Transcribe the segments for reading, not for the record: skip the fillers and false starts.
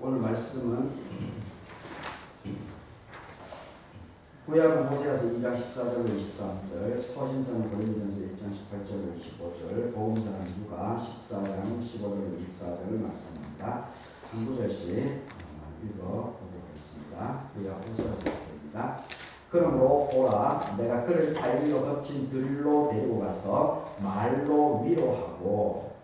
오늘 말씀은 구약은 호세아서 2장 14절로 23절, 서신서는 고린도전서 1장 18절로 25절, 복음서는 누가 14장 15절로 24절을 말씀합니다. 한 구절씩 읽어보도록 하겠습니다. 구약 호세아서입니다. 그러므로 보라, 내가 그를 다일로 덮친 들로 데리고 가서 말로 위로하고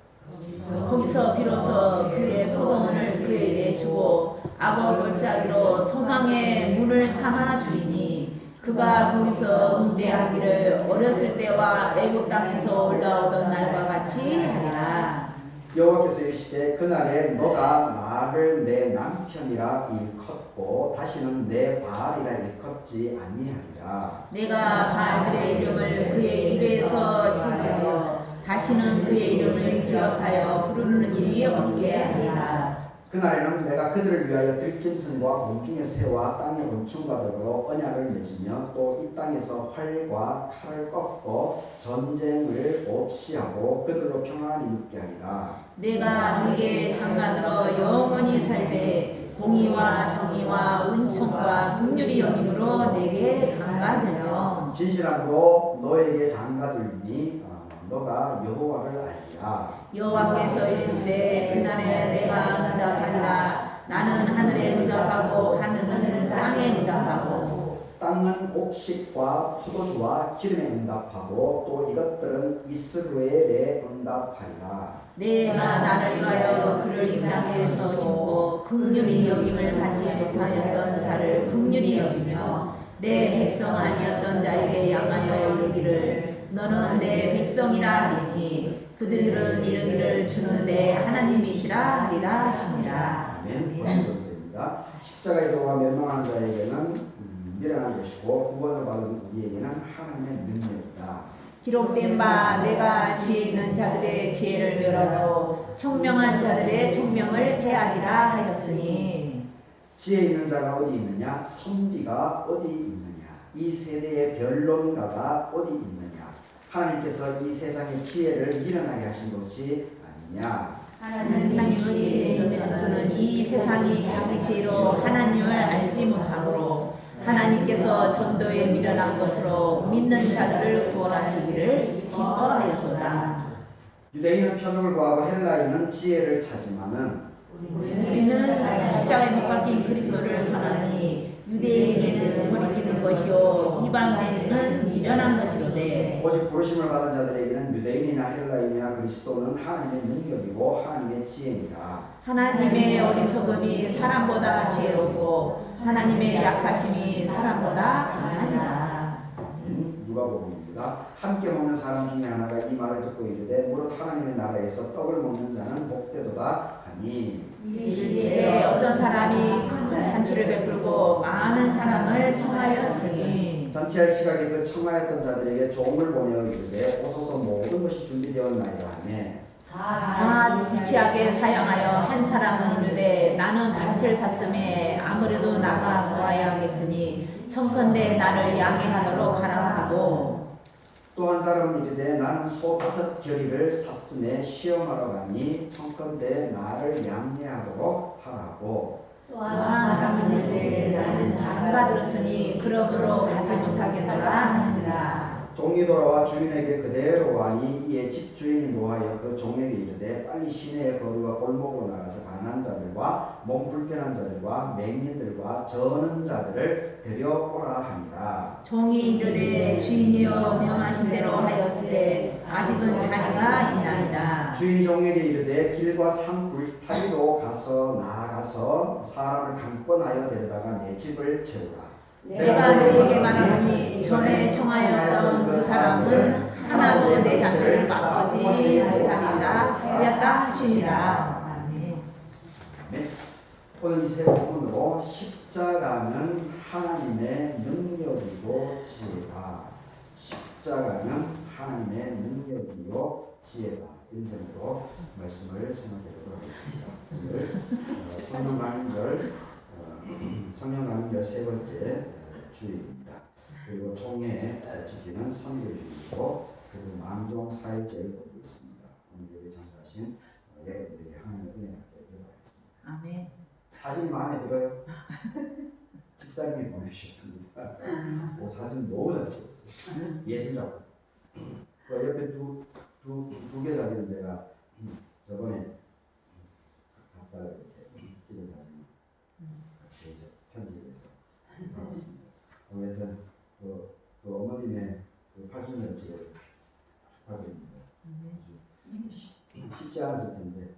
거기서 비로소 그의 포도원을 그에게 주고 악어 골짜기로 소망의 문을 삼아 주리니 그가 거기서 응대하기를 어렸을 때와 애굽 땅에서 올라오던 날과 같이 하리라. 여호와께서 이르시되 그날에 너가 나를 내 남편이라 일컫고 다시는 내 바알이라 일컫지 아니하리라. 내가 바알들의 이름을 그의 입에서 제거하여 다시는 그의 이름을 기억하여 부르는 일이 없게 하리라. 그날에는 내가 그들을 위하여 들짐승과 공중의 새와 땅의 곤충과더러 언약을 맺으며 또 이 땅에서 활과 칼을 꺾고 전쟁을 없이 하고 그들로 평안히 눕게 하리라. 내가 네게 장가들어 영원히 살되 공의와 정의와 은총과 긍휼이 여김으로 내게 장가들며 진실함으로 너에게 장가들니 너가 여호와를 알리라. 여호와께서 이르시되 그날에 내가 응답하리라. 나는 하늘에 응답하고 하늘은 땅에 응답하고 땅은 곡식과 포도주와 기름에 응답하고 또 이것들은 이스라엘에 응답하리라. 내가 나를 위하여 그를 이 땅에서 심고 긍휼히 여김을 받지 못하였던 자를 긍휼히 여기며 내 백성 아니었던 자에게 양하여 이르기를 너는 내 백성이라 하리니 그들은 이르기를 주는 내 하나님이시라 하리라 하시니라. 아멘. 본문입니다. 십자가의 도가 멸망하는 자에게는 미련한 것이고 구원을 받은 우리에게는 하나님의 능력이다. 기록된 바 내가 지혜 있는 자들의 지혜를 멸하고 총명한 자들의 총명을 폐하리라 하였으니 지혜 있는 자가 어디 있느냐? 선비가 어디 있느냐? 이 세대의 변론가가 어디 있느냐? 하나님께서 이 세상의 지혜를 미련하게 하신 것이 아니냐? 하나님은 이 세대에서는 이 세상이 자기 지혜로 하나님을 알지 못하므로 하나님께서 전도에 미련한 것으로 믿는 자들을 구원하시기를 기뻐하였도다. 유대인은 표적을 구하고 헬라인은 지혜를 찾지만은 우리는 십자가에 못 박힌 그리스도를 전하니 유대인에게는 버리기는 것이요 이방인에게는 미련한 것이로되 오직 부르심을 받은 자들에게는 유대인이나 헬라인이나 그리스도는 하나님의 능력이고 하나님의 지혜니라. 하나님의 어리석음이 사람보다 지혜롭고 하나님의 약하심이 사람보다 강하니라. 누가복음입니다. 함께 먹는 사람 중에 하나가 이 말을 듣고 이르되 무릇 하나님의 나라에서 떡을 먹는 자는 복되도다 하니 이르시되 어떤 사람이 큰 잔치를 베풀고 많은 사람을 청하였으니 잔치할 시각에 그 청하였던 자들에게 종을 보내어 이르되 오소서 모든 것이 준비되었나이다 하매 다 유치하게 사양하여 한 사람은 이르되 나는 밭을 샀음에 아무래도 나가 보아야 하겠으니 청컨대 나를 양해하도록 하라 하고 또 한 사람은 이르되 나는 소 5 샀음에 시험하러 가니 청컨대 나를 양해하도록 하라고 또 한 사람은 이르되 나는 장가 들었으니 그러므로 가지 못하겠노라 하는 자 종이 돌아와 주인에게 그대로 가니 이에 집주인이 노하여 그 종에게 이르되 빨리 시내의 거리와 골목으로 나가서 가난한 자들과 몸 불편한 자들과 맹인들과 저는 자들을 데려오라 하니라. 종이 이르되 주인이여 명하신 대로 하였으되 아직은 자리가 있나이다. 주인이 종에게 이르되 길과 산 울타리로 나아가서 사람을 강권하여 데려다가 내 집을 채우라. 내가 너에게 말하니 전에 청하였던 그 사람은 하나도 내 자식을 맛보지 못하리라 하였다 하시니라. 아멘. 네. 오늘 이 세 부분으로 십자가는 하나님의 능력이고 지혜다. 십자가는 하나님의 능력이요 지혜다. 1점으로 말씀을 생각해 보도록 하겠습니다. 오늘 성령 강림절 3번째 주일입니다. 그리고 총회 지키는 선교주의고 그리고 망종 4일째를 보고 있습니다. 오늘 예배 참가하신 여러분들에게 하나님의 은혜가 되기를 바라겠습니다. 아멘. 사진이 마음에 들어요? 집사님이 보내주셨습니다. 사진 너무 잘 찍었어요. 예술작품. 그 옆에 두 개 사진은 제가 저번에 갖다가 이렇게 찍은 사진 같이 해서 편집해서 나왔습니다. 하여튼 그 어머님의 그 80년째 축하드립니다. 쉽지 않았을 텐데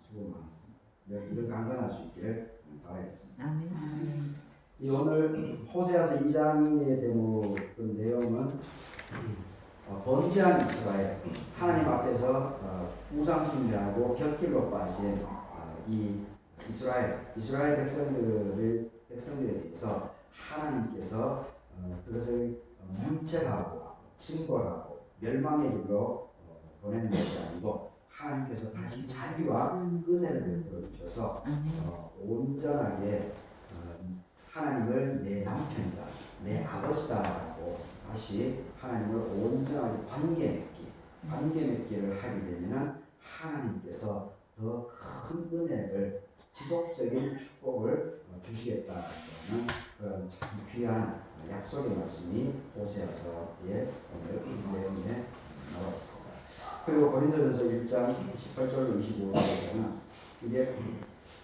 수고 많았습니다. 늘 강건할 수 있기를 바라겠습니다. 아멘. 이 오늘 호세아서 2장의 대목 그 내용은 범죄한 이스라엘, 하나님 앞에서 우상 숭배하고 곁길로 빠진 이 이스라엘 백성들에 대해서 하나님께서 그것을 문책하고 징벌하고 멸망의 길로 보내는 것이 아니고 하나님께서 다시 자비와 은혜를 베풀어 주셔서 온전하게 하나님을 내 남편이다, 내 아버지다라고 다시 하나님을 온전하게 관계 맺기를 하게 되면은 하나님께서 더 큰 은혜를 지속적인 축복을 주시겠다는 그런 참 귀한 약속의 말씀이 호세아서의 오늘 내용에 나와 있습니다. 그리고 고린도전서 1장 18절로 25절에는 이게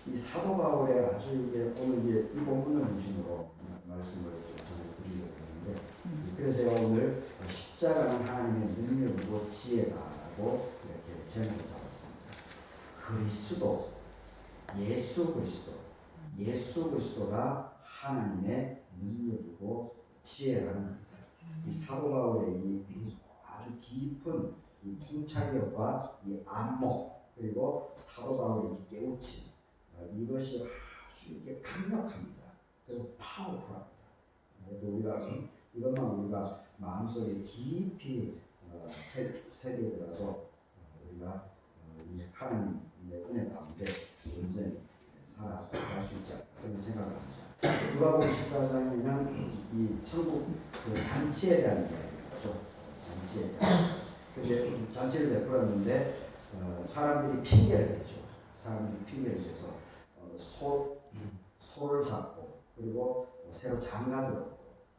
이 사도 바울의 아주 이게 오늘 이제 이 본문을 중심으로 말씀을 전해드리려고 하는데 그래서 제가 오늘 십자가는 하나님의 능력이고 지혜다라고 이렇게 제목을 잡았습니다. 그리스도, 예수 그리스도가 하나님의 능력이고 지혜라는 이 사도 바울의 이 아주 깊은 이 통찰력과 이 안목 그리고 사도 바울의 이 깨우침 이것이 아주 이게 강력합니다. 그리고 파워풀합니다. 이것만 우리가 마음속에 깊이 새기더라도 우리가 이 하나님의 은혜 가운데 온전히 살아갈 수 있지 않을까 그런 생각을 합니다. 누가복음 14장에는 이 천국 그 잔치에 대한 이야기죠. 잔치에 대한. 근데 잔치를 베풀었는데 사람들이 핑계를 대죠. 사람들이 핑계를 대서 소를 샀고 그리고 새로 장가들었고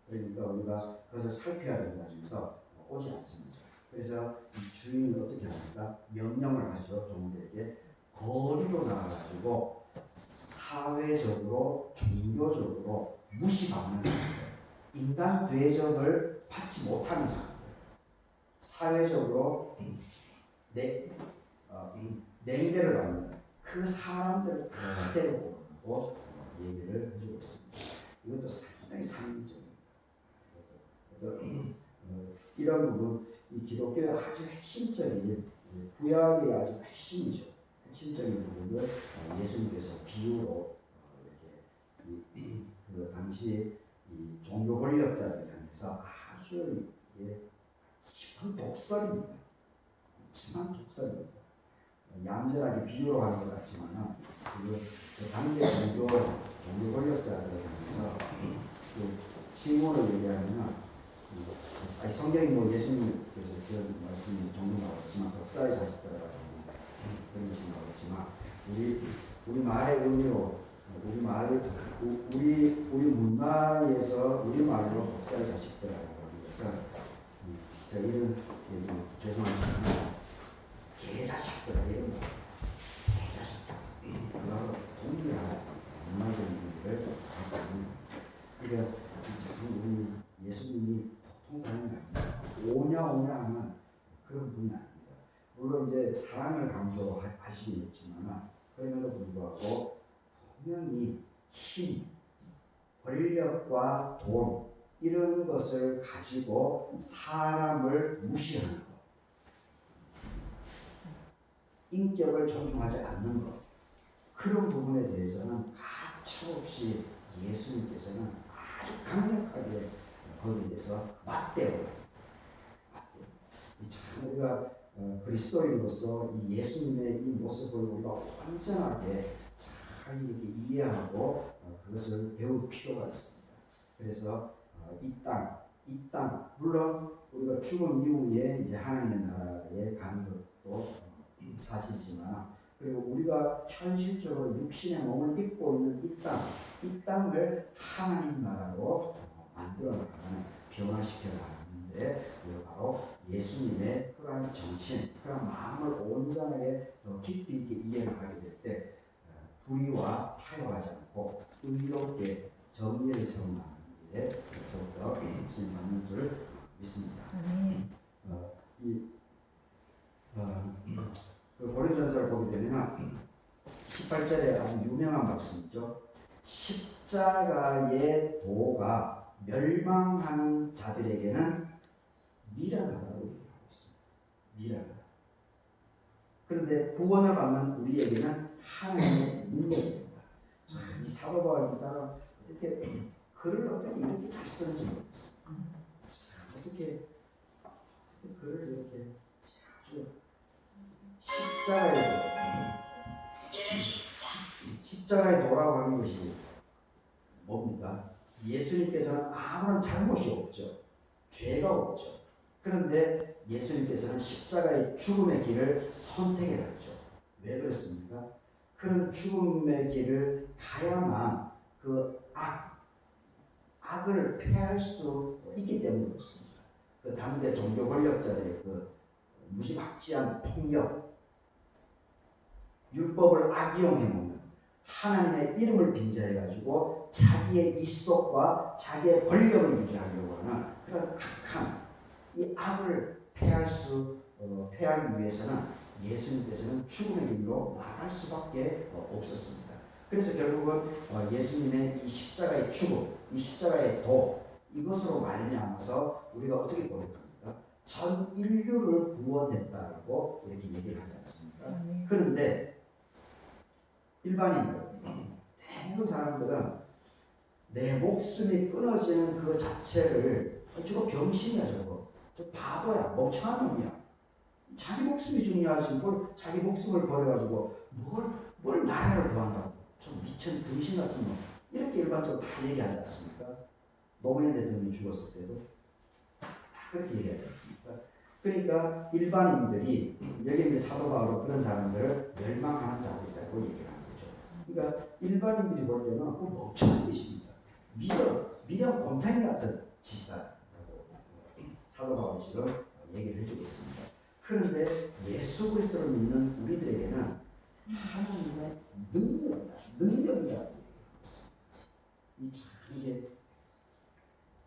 그러니까 우리가 그것을 살펴야 된다면서 오지 않습니다. 그래서 이 주인이 어떻게 합니까? 명령을 하죠. 종들에게 거리로 나가가지고 사회적으로 종교적으로 무시받는 사람들, 인간 대접을 받지 못하는 사람들, 사회적으로 냉대를 받는 그 사람들을 다 데려오고 얘기를 해주고 있습니다. 이것도 상당히 상징적입니다. 이런 부분, 이 기독교의 아주 핵심적인 구약의 아주 핵심이죠. 핵심적인 부분을 예수님께서 비유로 이렇게 그 당시 이 종교 권력자를 향해서 아주 깊은 독설입니다. 심한 독설입니다. 얌전하게 비유로 하는 것 같지만 그 당대 종교 권력자들을 향해서 그 칭호를 얘기하면 성경이 뭐 예수님께서 그런 말씀이 종종 나왔지만 독사의 자식들이라고 그런 것이 나왔지만 우리 말의 의미로 우리 문화에서 우리 말로 독사의 자식들이라고 하는 것은 제가 이런 죄송하지만 개자식들아 이런 거 개자식들 그거하고 동일한 문화적인 의미를 갖고 있는 그러니까 참 우리 예수님이 보통 사람이 아닙니다. 오냐 하는 그런 분이 아닙니다. 물론 이제 사랑을 강조하시긴 했지만 그럼에도 불구하고 분명히 힘, 권력과 돈 이런 것을 가지고 사람을 무시하는 것, 인격을 존중하지 않는 것 그런 부분에 대해서는 가차없이 예수님께서는 아주 강력하게 거기에 대해서 맞대요. 참 우리가 그리스도인으로서 이 예수님의 이 모습을 우리가 완전하게 잘 이렇게 이해하고 그것을 배울 필요가 있습니다. 그래서 이 땅 물론 우리가 죽은 이후에 이제 하나님의 나라에 가는 것도 사실이지만 그리고 우리가 현실적으로 육신의 몸을 입고 있는 이 땅을 하나님 나라로 만들어 나가는, 변화시켜 나가는데 바로 예수님의 그러한 정신, 그러한 마음을 온전하게 더 깊이 있게 이해하게 될 때 불의와 타협하지 않고 의롭게 정의를 세워나가는 일에 더욱더 힘을 받는 줄 믿습니다. 그 고린도전서를 보게 되면 18절에 아주 유명한 말씀이죠. 십자가의 도가 멸망하는 자들에게는 미련하다고 얘기하고 있습니다. 미련하다. 그런데 구원을 받는 우리에게는 하나님의 능력이 된다. 이 사도 바울 이 사람 어떻게 글을 어떻게 이렇게 잘 쓰는지 모르겠어요. 어떻게 글을 이렇게 아주 십자가의 도라고 하는 것이 뭡니까? 예수님께서는 아무런 잘못이 없죠. 죄가 없죠. 그런데 예수님께서는 십자가의 죽음의 길을 선택해갔죠. 왜 그렇습니까? 그런 죽음의 길을 가야만 그 악을 패할 수 있기 때문에 그렇습니다. 그 당대 종교 권력자들의 그 무지막지한 폭력, 율법을 악용해 먹는, 하나님의 이름을 빙자해가지고 자기의 입속과 자기의 권력을 유지하려고 하는 그런 악한 이 악을 패하기 위해서는 예수님께서는 죽음의 길로 나갈 수밖에 없었습니다. 그래서 결국은 예수님의 이 십자가의 죽음, 이 십자가의 도, 이것으로 말미암아서 우리가 어떻게 고백합니까? 전 인류를 구원했다라고 이렇게 얘기를 하지 않습니까? 그런데 일반인들, 대부분 사람들은 내 목숨이 끊어지는 그 자체를 저거 병신이야, 저 바보야, 멍청한 놈이야. 자기 목숨이 중요하지 뭘 자기 목숨을 버려가지고 뭘 나라를 구한다고, 좀 미친 등신 같은 놈, 이렇게 일반적으로 다 얘기하지 않습니까? 노무현 대통령이 죽었을 때도 다 그렇게 얘기하지 않습니까? 그러니까 일반인들이 여기 이제 사도 바울은 그런 사람들을 멸망하는 자들이라고 얘기를 하는 거죠. 그러니까 일반인들이 볼 때는 그 멍청한 짓입니다. 미련 곰탕이 같은 짓이다라고 사도 바울이 지금 얘기를 해주고 있습니다. 그런데 예수 그리스도를 믿는 우리들에게는 하나님의 능력이라고 얘기하고 있습니다. 이게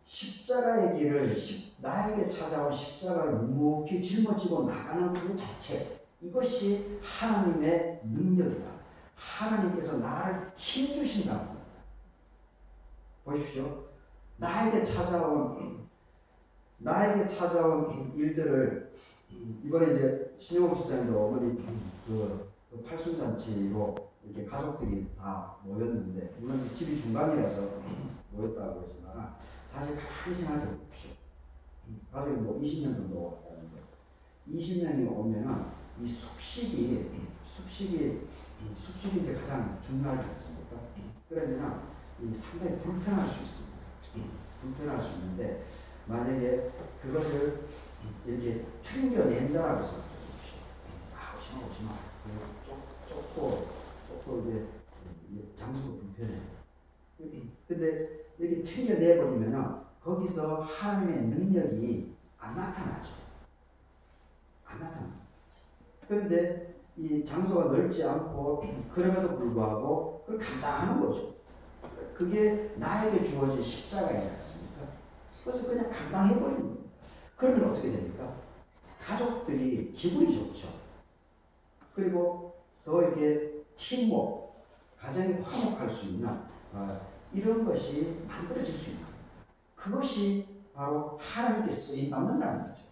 십자가의 길을 나에게 찾아온 십자가를 묵묵히 짊어지고 나가는 그 자체, 이것이 하나님의 능력이다. 하나님께서 나를 힘주신다는 겁니다. 보십시오. 나에게 찾아온 일들을 이번에 이제 신영옥 집사님도 어머니 그 팔순잔치로 이렇게 가족들이 다 모였는데, 물론 집이 중간이라서 모였다고 그러지만 사실 가만히 생각해 보십시오. 가족이 뭐 20년 정도 왔다는데 20년이 오면은 이 숙식이 이제 가장 중요하지 않습니까? 그러면 상당히 불편할 수 있습니다. 불편할 수 있는데 만약에 그것을 이렇게 튕겨낸다라고 생각해 보십시오. 오지마. 좁고 이제 장소도 불편해. 근데 이렇게 튕겨내버리면은 거기서 하나님의 능력이 안 나타나죠. 안 나타나. 그런데 이 장소가 넓지 않고 그럼에도 불구하고 그걸 감당하는 거죠. 그게 나에게 주어진 십자가이지 않습니까? 그래서 그냥 감당해버리는 겁니다. 그러면 어떻게 됩니까? 가족들이 기분이 좋죠. 그리고 더 이렇게 팀워크, 가정이 화목할 수 있는 이런 것이 만들어질 수 있는 겁니다. 그것이 바로 하나님께 쓰임받는다는 거죠.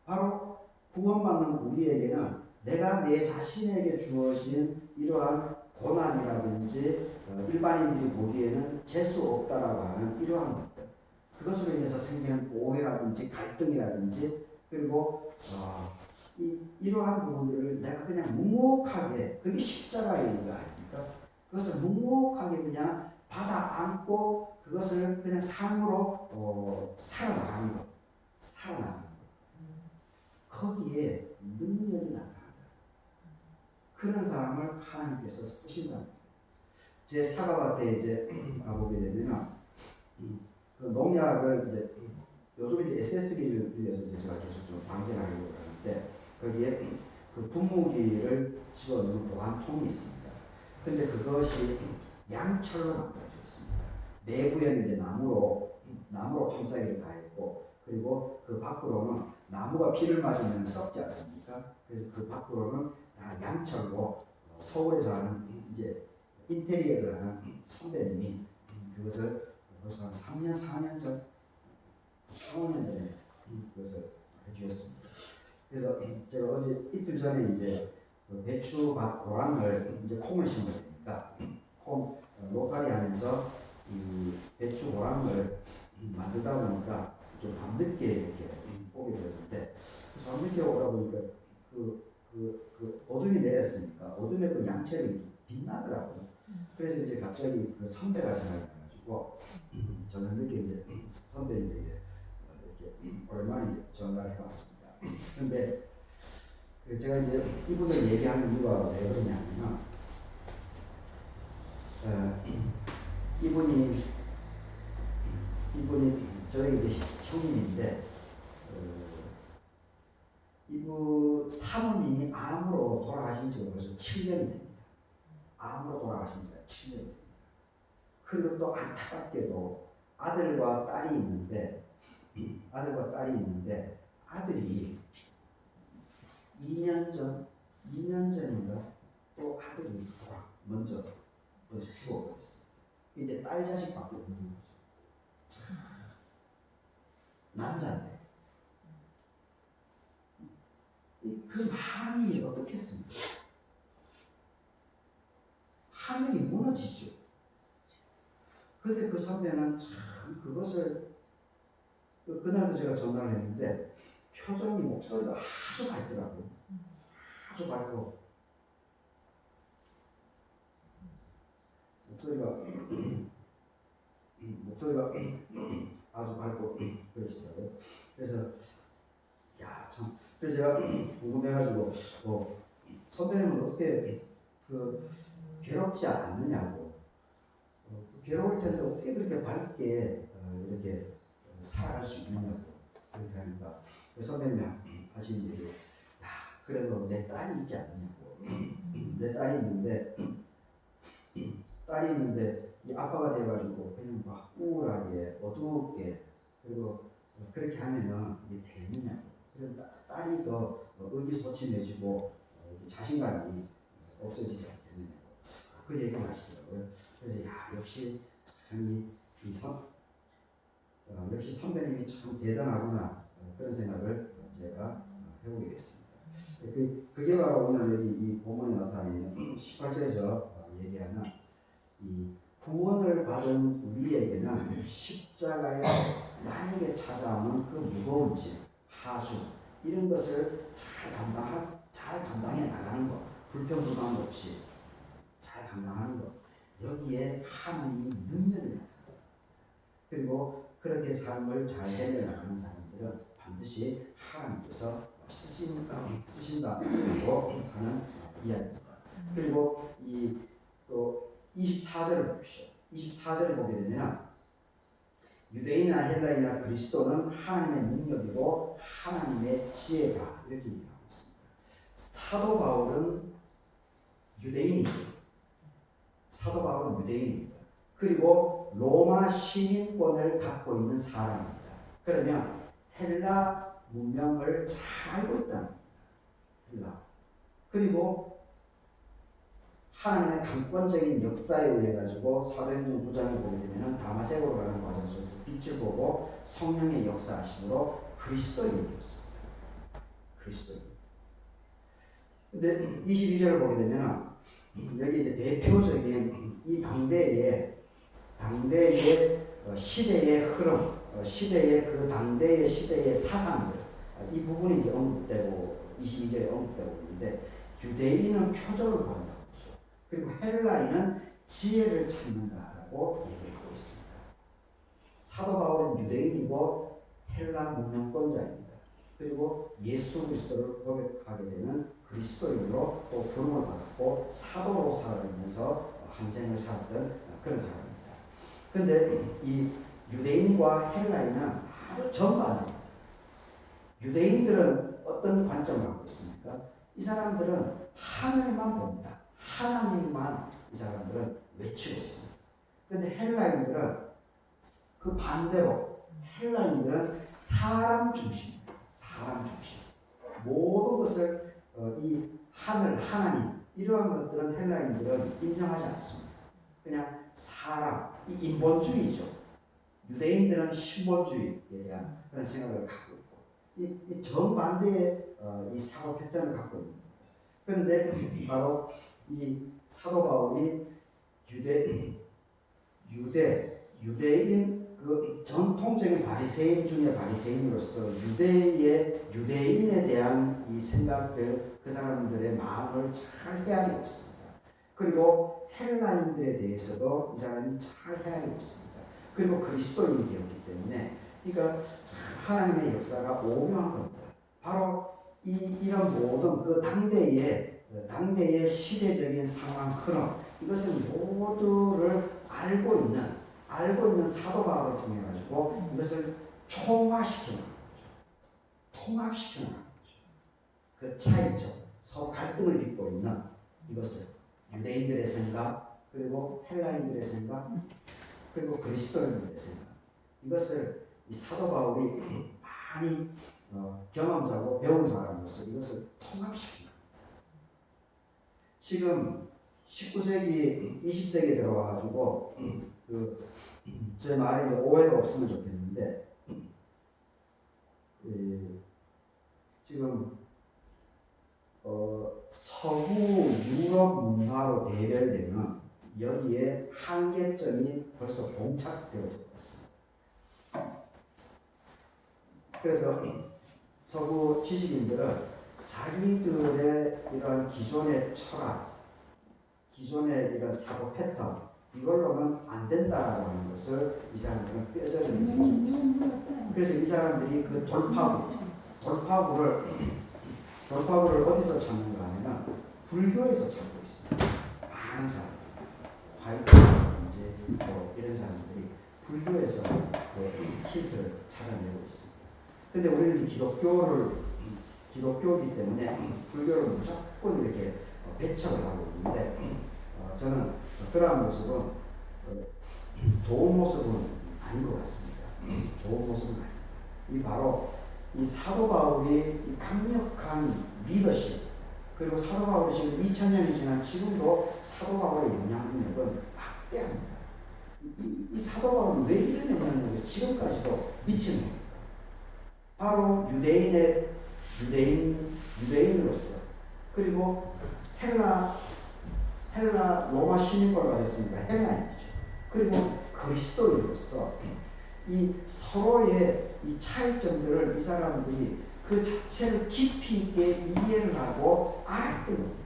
바로 구원받는 우리에게는 내가 내 자신에게 주어진 이러한 고난이라든지 일반인들이 보기에는 재수 없다라고 하는 이러한 것들, 그것으로 인해서 생기는 오해라든지 갈등이라든지, 그리고 이러한 부분들을 내가 그냥 묵묵하게, 그게 십자가의 의미가 아닙니까? 그것을 묵묵하게 그냥 받아 안고 그것을 그냥 삶으로 살아나가는 것. 거기에 능력이 나타난다. 그런 사람을 하나님께서 쓰신다. 제 사과밭에 이제 가보게 되면 그 농약을 이제 요즘 이제 SSB를 빌려서 이제 제가 계속 좀 방전하려고 하는데 거기에 그 분무기를 집어넣는 보관통이 있습니다. 근데 그것이 양철로 만들어져 있습니다. 내부에는 이제 나무로 판짜기를 가했고 그리고 그 밖으로는 나무가 비를 맞으면 썩지 않습니까? 그래서 그 밖으로는 다 양철로 서울에서 하는 이제 인테리어를 하는 선배님이 그것을 벌써 한 3년, 4년 전, 15년 전에 그것을 해주셨습니다. 그래서 제가 어제 이틀 전에 이제 그 배추밭 고랑을 이제 콩을 심어야 되니까 콩 로카리 하면서 이 배추 고랑을 만들다 보니까 좀 밤늦게 이렇게 오게 되었는데 밤늦게 오다 보니까 그 어둠이 내렸으니까 어둠에 그 양철이 빛나더라고요. 그래서 이제 갑자기 그 선배가 생각이 나가지고 저는 늦게 이제 선배님에게 이렇게 오랜만에 전화를 해봤습니다. 근데 제가 이제 이분을 얘기하는 이유가 왜 그러냐면 이분이 저희 이제 형님인데 이분 사모님이 암으로 돌아가신 지가 벌써 7년이 됩니다. 암으로 돌아가신 지가 7년이 됩니다. 그리고 또 안타깝게도 아들과 딸이 있는데 아들이 2년 전인가 또 아들이 먼저 죽어버렸어요. 이제 딸 자식밖에 없는 거죠. 남자인데 그 마음이 어떻겠습니까? 하늘이 무너지죠. 근데 그 선배는 참 그것을 그날도 제가 전화를 했는데 표정이 목소리가 아주 밝더라고요. 아주 밝고 목소리가 아주 밝고 그러시더라고요. 그래서 그래서 제가 궁금해가지고 선배님은 어떻게 괴롭지 않느냐고 괴로울 텐데 어떻게 그렇게 밝게 이렇게 살아갈 수 있느냐고 그렇게 하니까 그 선배님이 하시는 얘기 그래도 내 딸이 있지 않느냐고 내 딸이 있는데 이 아빠가 돼가지고 그냥 막 우울하게 어둡게 그리고 그렇게 하면은 이게 되느냐고 그럼 딸이 더 의기소침해지고 자신감이 없어지지 않겠느냐고 그 얘기를 하시더라고요. 그래서 역시 참 역시 선배님이 참 대단하구나 그런 생각을 제가 해보게 됐습니다. 그게 바로 오늘 여기 이 본문에 나타나 있는 18절에서 얘기하는 이 구원을 받은 우리에게는 십자가에 만약에 찾아오는 그 무거운 짐, 하수 이런 것을 잘 감당해 나가는 것, 불평불만 없이 잘 감당하는 것 여기에 하나님이 능력이 나타납니다. 그리고 그렇게 삶을 잘 해내나가는 사람들은 반드시 하나님께서 쓰신다고 하는 이야기입니다. 그리고 또 24절을 보십시오. 24절을 보게 되면 유대인이나 헬라인이나 그리스도는 하나님의 능력이고 하나님의 지혜다 이렇게 얘기하고 있습니다. 사도 바울은 유대인이죠. 그리고 로마 시민권을 갖고 있는 사람입니다. 그러면 헬라 문명을 잘 알고 있다는 겁니다. 헬라. 그리고 하나님의 강권적인 역사에 의해 가지고 사도행전 9장을 보게 되면 다마섹으로 가는 과정 속에서 빛을 보고 성령의 역사하심으로 그리스도인이었습니다. 그리스도인. 근데 22절을 보게 되면 여기 이제 대표적인 이 당대의 시대의 흐름, 시대의 그 당대의 시대의 사상들 이 부분이 이제 언급되고 22절에 언급되고 있는데 유대인은 표적을 구한다고 그러죠. 그리고 헬라인은 지혜를 찾는다라고 얘기하고 있습니다. 사도 바울은 유대인이고 헬라 문명권자입니다. 그리고 예수 그리스도를 고백하게 되는 그리스도인으로 또 부름을 받았고 사도로 살아가면서 한 생을 살았던 그런 사람입니다. 그런데 이 유대인과 헬라인은 아주 정반대입니다. 유대인들은 어떤 관점을 갖고 있습니까? 이 사람들은 하늘만 봅니다. 하나님만 이 사람들은 외치고 있습니다. 그런데 헬라인들은 그 반대로 헬라인들은 사람 중심입니다. 사람 중심. 모든 것을 이 하늘, 하나님 이러한 것들은 헬라인들은 인정하지 않습니다. 그냥 사람, 이 인본주의죠. 유대인들은 신본주의에 대한 그런 생각을 갖고 있고 이 정반대의 이 사고 패턴을 갖고 있습니다. 그런데 바로 이 사도 바울이 유대인 그 전통적인 바리새인 중에 바리새인으로서 유대인에 대한 이 생각들 그 사람들의 마음을 잘 헤아리고 있습니다. 그리고 헬라인들에 대해서도 이 사람이 잘 헤아리고 있습니다. 그리고 그리스도인이 되었기 때문에 그러니까 하나님의 역사가 오묘한 겁니다. 바로 이런 모든 그 당대의 시대적인 상황 흐름 이것을 모두를 알고 있는 사도 바울을 통해 가지고 이것을 총화시켜 나가는 거죠. 통합시켜 나가는 거죠. 그 차이점, 서로 갈등을 빚고 있는 이것을 유대인들의 생각, 그리고 헬라인들의 생각, 그리고 그리스도인들의 생각 이것을 이 사도 바울이 많이 경험자고 배운 사람으로서 이것을 통합시킵니다. 지금 19세기, 20세기에 들어와가지고 제 말에 오해가 없으면 좋겠는데 지금 서구 유럽 문화로 대별되는 여기에 한계점이 벌써 봉착되어 있습니다. 그래서 서구 지식인들은 자기들의 이런 기존의 철학, 기존의 이런 사고 패턴 이걸로는 안 된다라고 하는 것을 이 사람들은 뼈저리게 느끼고 있습니다. 그래서 이 사람들이 그 돌파구를 어디서 찾는가 하면 불교에서 찾고 있습니다. 많은 사람들, 화이트라든지 이런 사람들이 불교에서 힌트를 찾아내고 있습니다. 근데 우리는 기독교이기 때문에 불교를 무조건 이렇게 배척을 하고 있는데 저는 그러한 모습은 좋은 모습은 아닌 것 같습니다. 좋은 모습은 아닙니다. 이 바로 이 사도 바울이 강력한 리더십 그리고 사도 바울이 지금 2000년이 지난 지금도 사도 바울의 영향력은 막대합니다. 이 사도 바울은 왜 이런 영향력을 지금까지도 미치는 겁니까? 바로 유대인으로서 그리고 헬라 로마 시민권을 가졌으니까 헬라인이죠. 그리고 그리스도인으로서 이 서로의 이 차이점들을 이 사람들이 그 자체를 깊이 있게 이해를 하고 알았던 겁니다.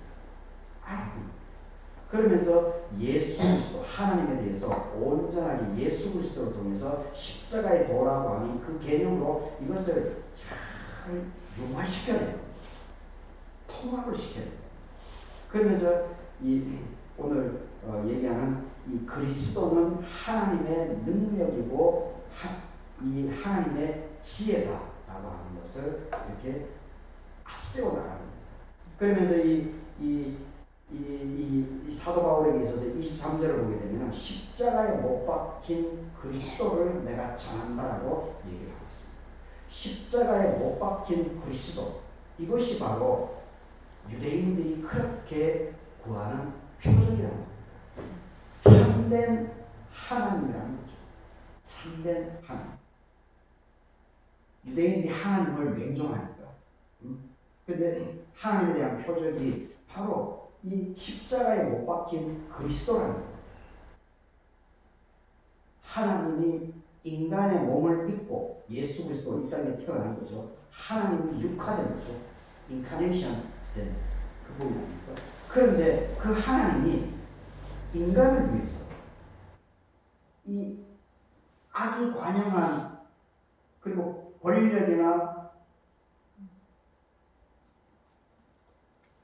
그러면서 예수 그리스도 하나님에 대해서 온전하게 예수 그리스도를 통해서 십자가의 도라고 하는 그 개념으로 이것을 잘 융화시켜야 돼요. 통합을 시켜야 돼요. 그러면서 오늘 얘기하는 이 그리스도는 하나님의 능력이고 이 하나님의 지혜다라고 하는 것을 이렇게 앞세워 나가는 겁니다. 그러면서 이 사도 바울에게 있어서 23절을 보게 되면 십자가에 못 박힌 그리스도를 내가 전한다라고 얘기를 하고 있습니다. 십자가에 못 박힌 그리스도 이것이 바로 유대인들이 그렇게 구하는 표적이라는 겁니다. 참된 하나님이라는 거죠. 참된 하나님. 유대인들이 하나님을 맹종하니까. 근데 하나님에 대한 표적이 바로 이 십자가에 못 박힌 그리스도라는 겁니다. 하나님이 인간의 몸을 입고 예수 그리스도 이 땅에 태어난 거죠. 하나님이 육화된 거죠. 인카네이션 된 그 부분이 아닙니까? 그런데 그 하나님이 인간을 위해서 이 악이 관영한 그리고 권력이나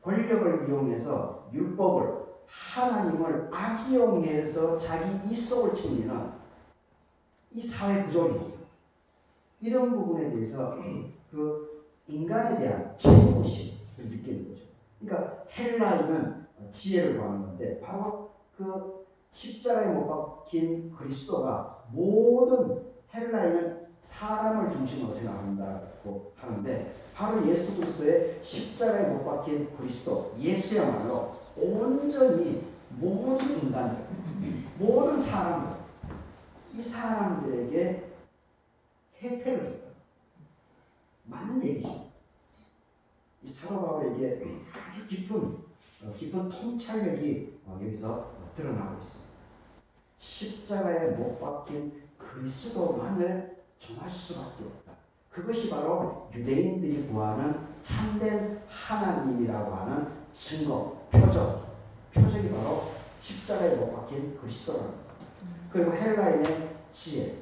권력을 이용해서 율법을 하나님을 악용해서 자기 이속을 챙기는 이 사회 구조에 있어. 이런 부분에 대해서 그 인간에 대한 책임의식을 느끼는 거죠. 그러니까 헬라인은 지혜를 구하는 건데 바로 그 십자가에 못 박힌 그리스도가 모든 헬라인은 사람을 중심으로 생각한다고 하는데 바로 예수 그리스도의 십자가에 못 박힌 그리스도 예수야말로 온전히 모든 인간들, 모든 사람들, 이 사람들에게 혜택을 줬다. 맞는 얘기죠. 이 사도 바울에게 아주 깊은 통찰력이 여기서 드러나고 있습니다. 십자가에 못 박힌 그리스도만을 정할 수밖에 없다. 그것이 바로 유대인들이 구하는 참된 하나님이라고 하는 증거, 표적이 바로 십자가에 못 박힌 그리스도라는 겁니다. 그리고 헬라인의 지혜,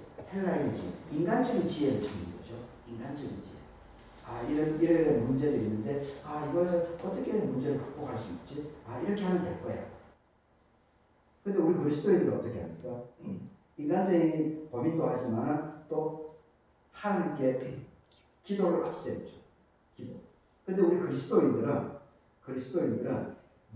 인간적인 지혜를 찾는 거죠. 인간적인 지혜. 이런 문제들이 있는데, 이것을 어떻게 문제를 극복할 수 있지? 이렇게 하면 될 거야. 근데 우리 그리스도인들은 어떻게 합니까? 인간적인 고민도 하지만 또 하나님께 기도를 앞세우죠. 기도. 근데 우리 그리스도인들은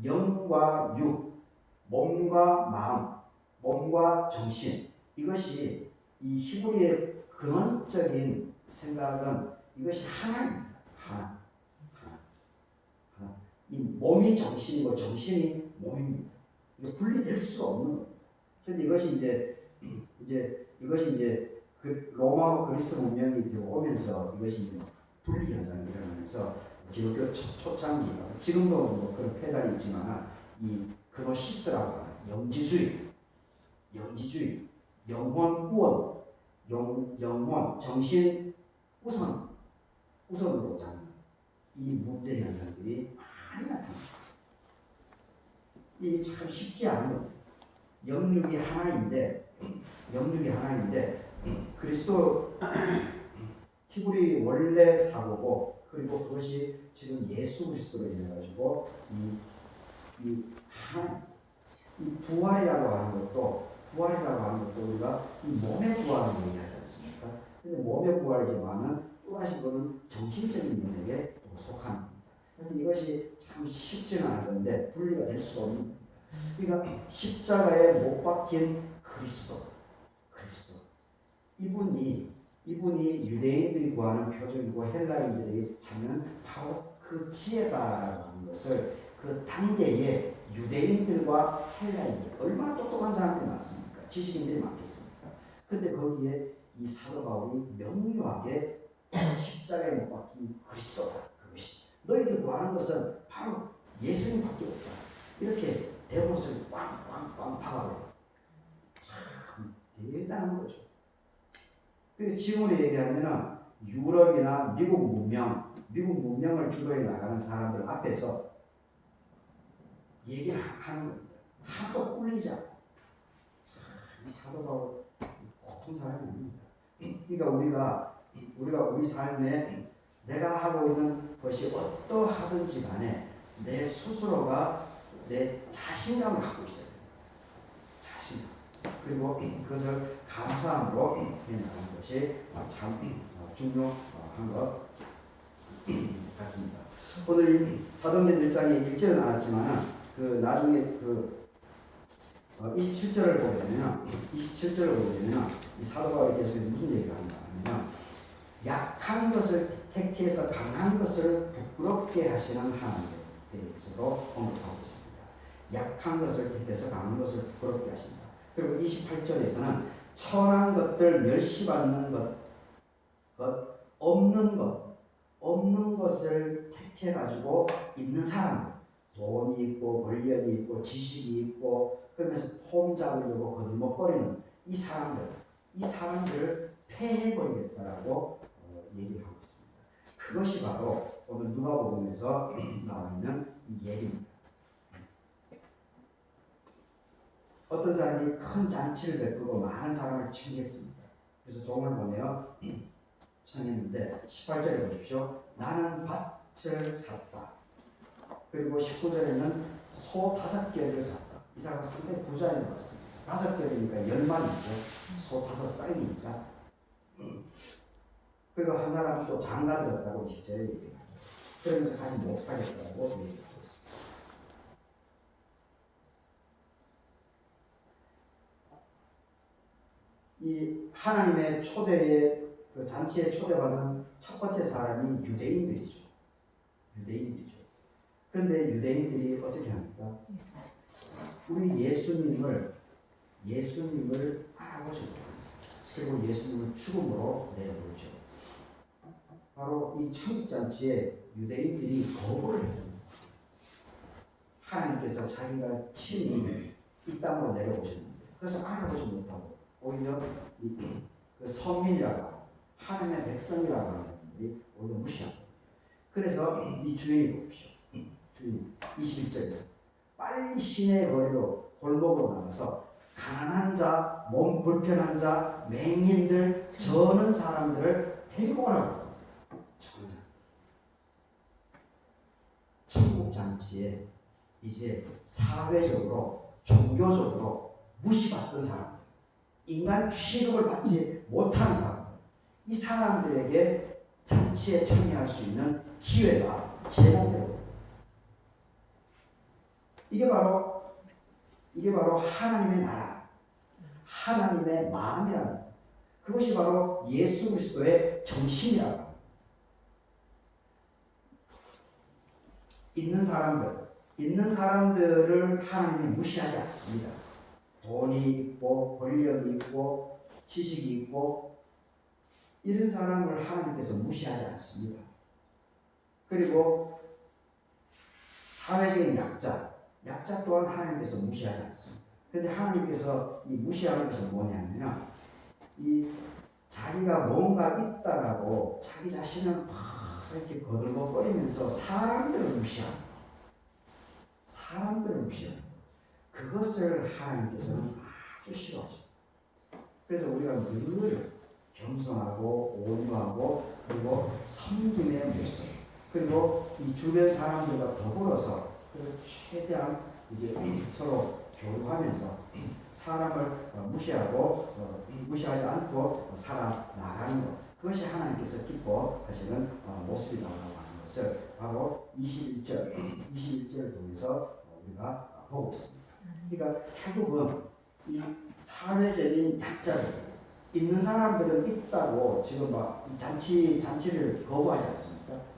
영과 육, 몸과 마음, 몸과 정신, 이것이 이 히브리의 근원적인 생각은 이것이 하나입니다. 하나. 이 몸이 정신이고 정신이 몸입니다. 이거 분리될 수가 없는 겁니다. 그런데 이것이 이제 그 로마와 그리스 문명이 들어오면서 이것이 분리 현상이 일어나면서 기독교 초창기, 지금도 뭐 그런 페달이 있지만 이 그노시스라고 하는 영지주의, 영혼 우원, 영혼 정신 우선으로 잡는 이 문제 현상들이 많이 나타납니다. 이게 참 쉽지 않은 겁니다. 영육이 하나인데 그리스도 히브리 원래 사고고 그리고 그것이 지금 예수 그리스도로 인해 가지고 이 부활이라고 하는 것도 우리가 이 몸의 부활을 얘기하지 않습니까? 근데 몸의 부활이지만은 또다시 그는 정신적인 면에게 속하는 겁니다. 근데 이것이 참 쉽지는 않은 건데 분리가 될 수가 없는 겁니다. 그러니까 십자가에 못 박힌 그리스도 이분이 유대인들이 구하는 표적이고 헬라인들이 찾는 바로 그 지혜다라고 하는 것을 그 당대의 유대인들과 헬라인들 얼마나 똑똑한 사람들이 많습니까? 지식인들이 많겠습니까? 근데 거기에 이 사도 바울이 명료하게 십자가에 못 박힌 그리스도다. 그것이 너희들 구하는 것은 바로 예수님밖에 없다. 이렇게 대못을 꽝꽝꽝 박아버려. 참 대단한 거죠. 그 지금으로 얘기하면은 유럽이나 미국 문명을 주도해 나가는 사람들 앞에서 얘기를 하는 겁니다. 하나도 꿀리지 않고. 이 사도 바울 보통 사람이 아닙니다. 그러니까 우리가 우리 삶에 내가 하고 있는 것이 어떠하든지 간에 내 스스로가 내 자신감을 갖고 있어야 됩니다. 자신감. 그리고 그것을 감사함으로 해나가는 것이 참 중요한 것 같습니다. 오늘 이 사도행전 1장에 읽지는 않았지만 나중에 27절을 보게 되면 이 사도 바울이 계속해서 무슨 얘기를 하는가 하면 약한 것을 택해서 강한 것을 부끄럽게 하시는 하나님에 대해서도 언급하고 있습니다. 약한 것을 택해서 강한 것을 부끄럽게 하신다. 그리고 28절에서는 천한 것들 멸시받는 것 없는 것을 택해 가지고 있는 사람들, 돈이 있고 권력이 있고 지식이 있고 그러면서 폼 잡으려고 거들먹거리는 이 사람들을 폐해버리겠다라고 얘기를 하고 있습니다. 그것이 바로 오늘 누가복음에서 나와 있는 이 얘기입니다. 어떤 사람이 큰 잔치를 베풀고 많은 사람을 청했습니다. 그래서 종을 보내어 청했는데 18절에 보십시오. 나는 밭을 샀다. 그리고 19절에는 소 5개를 샀다. 이 사람 상당히 부자인 것 같습니다. 5개니까 10마리죠. 소 5쌍이니까. 그리고 한 사람은 또 장가 들었다고 20절에 얘기합니다. 그러면서 가지 못하겠다고 얘기하고 있습니다. 이 하나님의 초대에 그 잔치에 초대받은 첫 번째 사람이 유대인들이죠. 유대인들이죠. 그런데 유대인들이 어떻게 합니까? 우리 예수님을 알아보시고 그리고 예수님을 죽음으로 내려보죠. 바로 이 천국잔치에 유대인들이 거부를 해요. 하나님께서 자기가 친히 이 땅으로 내려오셨는데 그래서 알아보지 못하고 오히려 그 선민이라고 하고 하나님의 백성이라고 하는 분들이 오히려 무시하고 그래서 이 주인이 봅시오. 주인 21절에서 빨리 시내 거리로 골목으로 나가서 가난한 자, 몸 불편한 자, 맹인들, 저는 사람들을 데리고 오라고 합니다. 천국 잔치에 이제 사회적으로 종교적으로 무시받던 사람들, 인간 취급을 받지 못하는 사람들, 이 사람들에게 잔치에 참여할 수 있는 기회가 제공됩니다. 이게 바로 하나님의 나라, 하나님의 마음이라는 그것이 바로 예수 그리스도의 정신이라고 합니다. 있는 사람들을 하나님이 무시하지 않습니다. 돈이 있고 권력이 있고 지식이 있고 이런 사람을 하나님께서 무시하지 않습니다. 그리고 사회적인 약자 또한 하나님께서 무시하지 않습니다. 그런데 하나님께서 이 무시하는 것은 뭐냐면 이 자기가 뭔가 있다라고 자기 자신을 막 이렇게 거들먹거리면서 사람들을 무시하는 그것을 하나님께서는 아주 싫어하십니다. 그래서 우리가 늘 겸손하고 온유하고 그리고 섬김의 모습 그리고 이 주변 사람들과 더불어서 최대한 이게 서로 교류하면서 사람을 무시하지 않고 살아나가는 것 그것이 하나님께서 기뻐하시는 모습이라고 하는 것을 바로 21절을 통해서 우리가 보고 있습니다. 그러니까 결국은 이 사회적인 약자들 있는 사람들은 있다고 지금 막 이 잔치를 거부하지 않습니까?